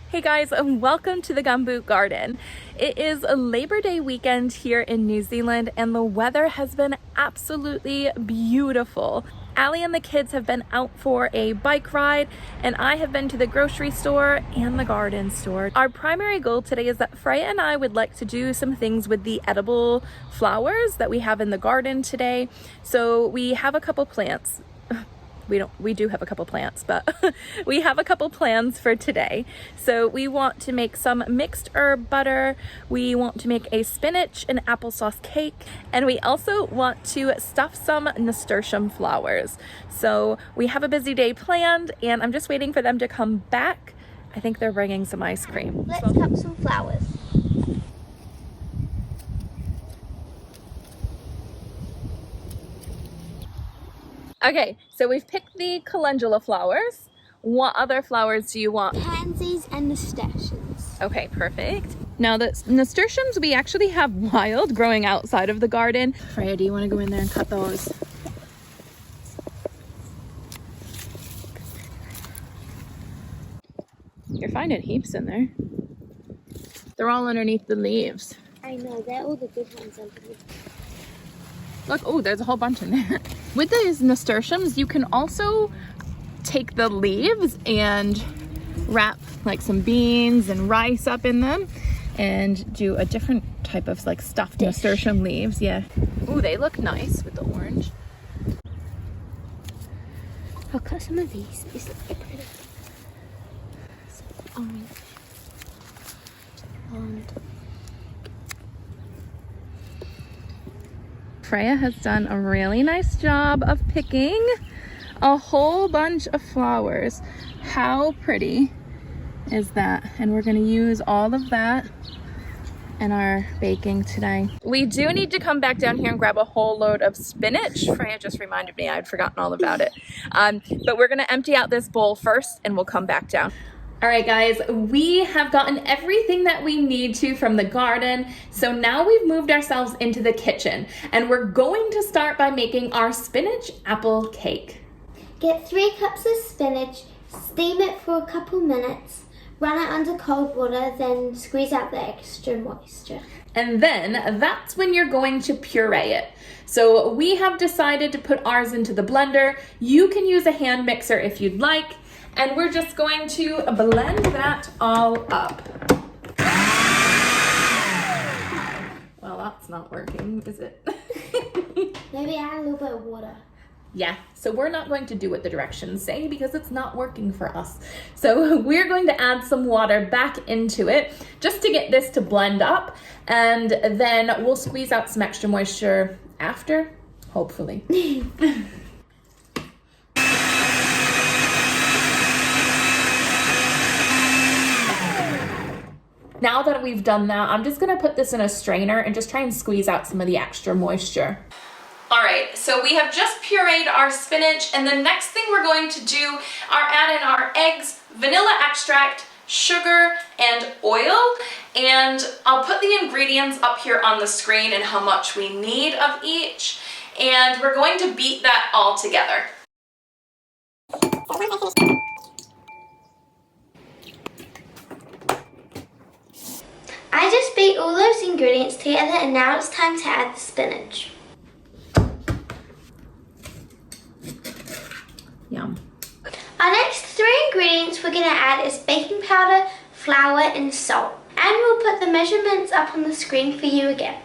Hey guys, and welcome to the Gumboot Garden. It is a Labor Day weekend here in New Zealand and the weather has been absolutely beautiful. Allie and the kids have been out for a bike ride and I have been to the grocery store and the garden store. Our primary goal today is that Freya and I would like to do some things with the edible flowers that we have in the garden today. So we have a couple plants. We do have a couple plants, but we have a couple plans for today. So we want to make some mixed herb butter. We want to make a spinach and applesauce cake. And we also want to stuff some nasturtium flowers. So we have a busy day planned and I'm just waiting for them to come back. I think they're bringing some ice cream. Let's cut some flowers. Okay, so we've picked the calendula flowers. What other flowers do you want? Pansies and nasturtiums. Okay, perfect. Now the nasturtiums we actually have wild growing outside of the garden. Freya, do you want to go in there and cut those? You're finding heaps in there. They're all underneath the leaves. I know, they're all the good ones underneath. Look, oh, there's a whole bunch in there. With these nasturtiums, you can also take the leaves and wrap like some beans and rice up in them and do a different type of like stuffed nasturtium leaves. Yeah. Ooh, they look nice with the orange. I'll cut some of these. These look pretty. Some orange. And Freya has done a really nice job of picking a whole bunch of flowers. How pretty is that? And we're gonna use all of that in our baking today. We do need to come back down here and grab a whole load of spinach. Freya just reminded me I'd forgotten all about it. But we're gonna empty out this bowl first and we'll come back down. All right, guys, we have gotten everything that we need to from the garden. So now we've moved ourselves into the kitchen and we're going to start by making our spinach apple cake. get 3 cups of spinach, steam it for a couple minutes, run it under cold water, then squeeze out the extra moisture. And then that's when you're going to puree it. So we have decided to put ours into the blender. You can use a hand mixer if you'd like. And we're just going to blend that all up. Well, that's not working, is it? Maybe add a little bit of water. Yeah, so we're not going to do what the directions say because it's not working for us. So we're going to add some water back into it just to get this to blend up. And then we'll squeeze out some extra moisture after, hopefully. Now that we've done that, I'm just gonna put this in a strainer and just try and squeeze out some of the extra moisture. All right, so we have just pureed our spinach and the next thing we're going to do are add in our eggs, vanilla extract, sugar, and oil. And I'll put the ingredients up here on the screen and how much we need of each. And we're going to beat that all together. I just beat all those ingredients together and now it's time to add the spinach. Yum. Our next 3 ingredients we're going to add is baking powder, flour and salt. And we'll put the measurements up on the screen for you again.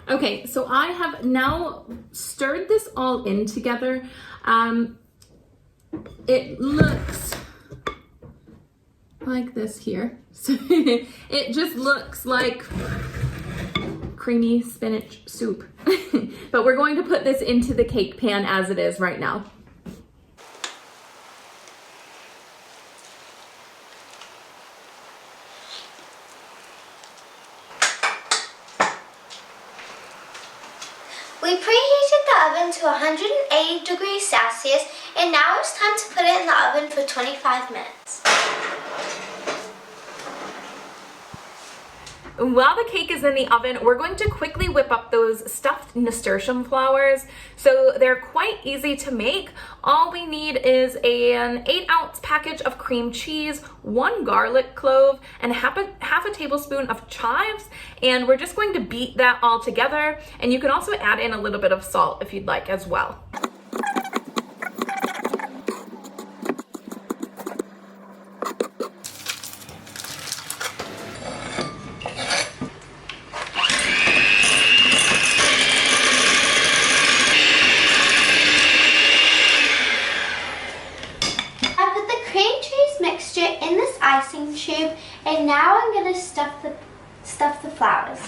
Okay, so I have now stirred this all in together. It looks like this here. So it just looks like creamy spinach soup. But we're going to put this into the cake pan as it is right now. We preheated the oven to 180 degrees Celsius and now it's time to put it in the oven for 25 minutes. While the cake is in the oven, we're going to quickly whip up those stuffed nasturtium flowers. So they're quite easy to make. All we need is an 8-ounce package of cream cheese, 1 garlic clove, and half a tablespoon of chives. And we're just going to beat that all together. And you can also add in a little bit of salt if you'd like as well. Icing tube, and now I'm going to stuff the flowers.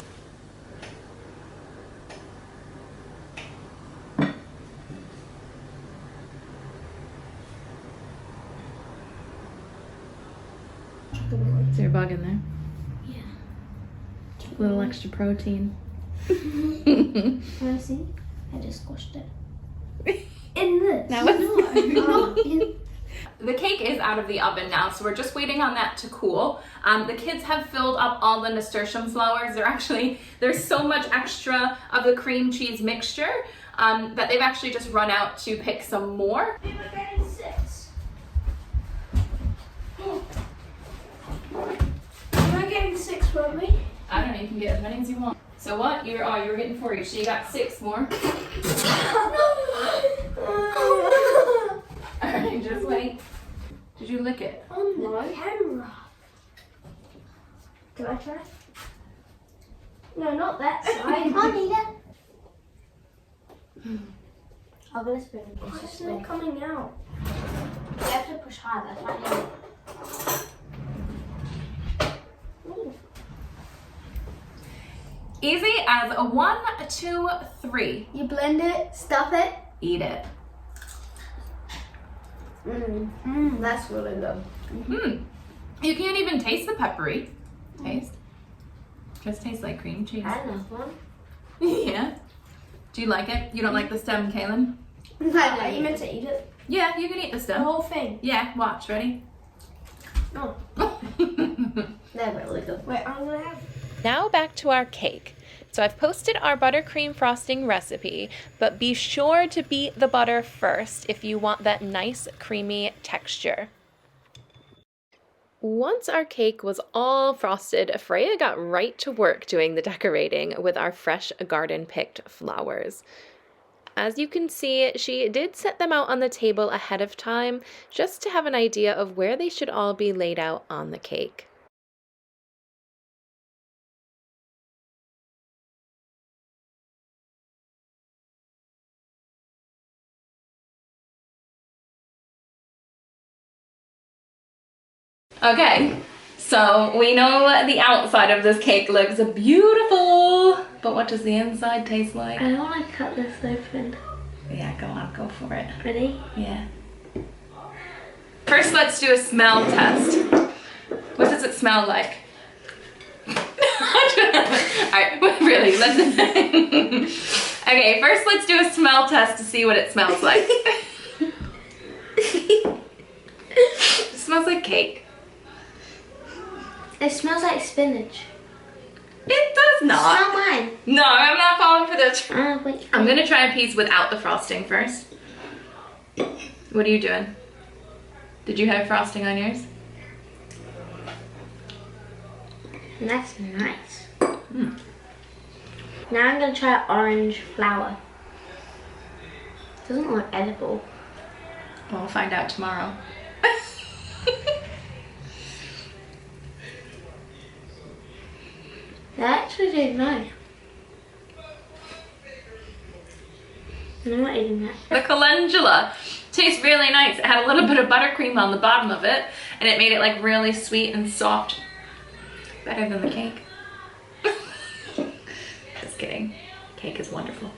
Is there a bug in there? Yeah. A little extra protein. Can I see? I just squished it. In this? No. Not in. The cake is out of the oven now, so we're just waiting on that to cool. The kids have filled up all the nasturtium flowers. There's so much extra of the cream cheese mixture that they've actually just run out to pick some more. We were getting 6. We were getting 6, weren't we? I don't know, you can get as many as you want. So what? You were getting 4 each, so you got 6 more. Alright, just wait. Did you lick it? On the camera. Do I try? No, not that side. I can't eat it. I'll go spoon. Why is it coming out? You have to push hard, that's why. Easy as a 1, 2, 3. You blend it, stuff it. Eat it. That's really good. You can't even taste the peppery taste. Just tastes like cream cheese. I know one. Yeah. Do you like it? You don't like the stem, Kaylin? No, you meant to eat it. Yeah, you can eat the The stem. whole thing. Yeah, watch. Ready? No. They're really good. Wait, I'm gonna have. Now back to our cake. So I've posted our buttercream frosting recipe, but be sure to beat the butter first if you want that nice creamy texture. Once our cake was all frosted, Freya got right to work doing the decorating with our fresh garden-picked flowers. As you can see, she did set them out on the table ahead of time, just to have an idea of where they should all be laid out on the cake. Okay, so we know the outside of this cake looks beautiful, but what does the inside taste like? I don't want to cut this open. Yeah, go on, go for it. Ready? Yeah. First, let's do a smell test. What does it smell like? Alright, really, let's... Okay, first let's do a smell test to see what it smells like. It smells like cake. It smells like spinach. It does not. Smell mine. No, I'm not falling for this. Wait. I'm gonna try a piece without the frosting first. What are you doing? Did you have frosting on yours? That's nice. Now I'm gonna try orange flour. Doesn't look edible. Well, we'll find out tomorrow. That actually tastes nice. I'm not eating that. The calendula tastes really nice. It had a little bit of buttercream on the bottom of it, and it made it like really sweet and soft. Better than the cake. Just kidding. Cake is wonderful.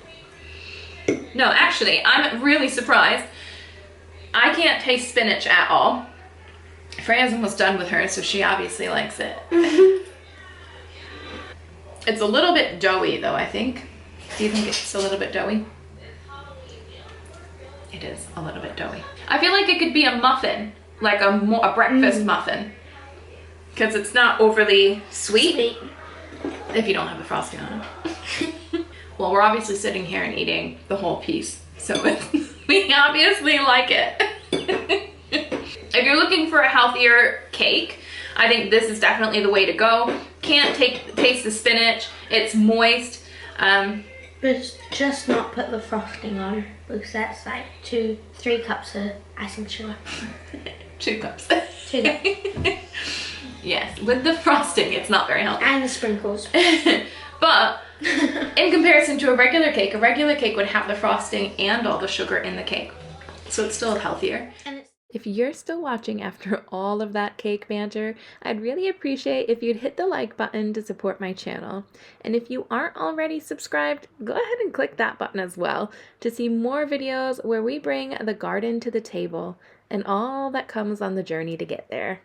No, actually, I'm really surprised. I can't taste spinach at all. Freya's almost done with hers, so she obviously likes it. It's a little bit doughy though, I think. Do you think it's a little bit doughy? It is a little bit doughy. I feel like it could be a muffin, like a breakfast muffin, because it's not overly sweet. if you don't have the frosting on it. Well, we're obviously sitting here and eating the whole piece, so we obviously like it. If you're looking for a healthier cake, I think this is definitely the way to go. Can't taste the spinach. It's moist. But just not put the frosting on, because that's like 3 cups of icing sugar. 2 cups. 2 cups. Yes, with the frosting, it's not very healthy. And the sprinkles. But in comparison to a regular cake would have the frosting and all the sugar in the cake. So it's still healthier. If you're still watching after all of that cake banter, I'd really appreciate if you'd hit the like button to support my channel. And if you aren't already subscribed, go ahead and click that button as well to see more videos where we bring the garden to the table and all that comes on the journey to get there.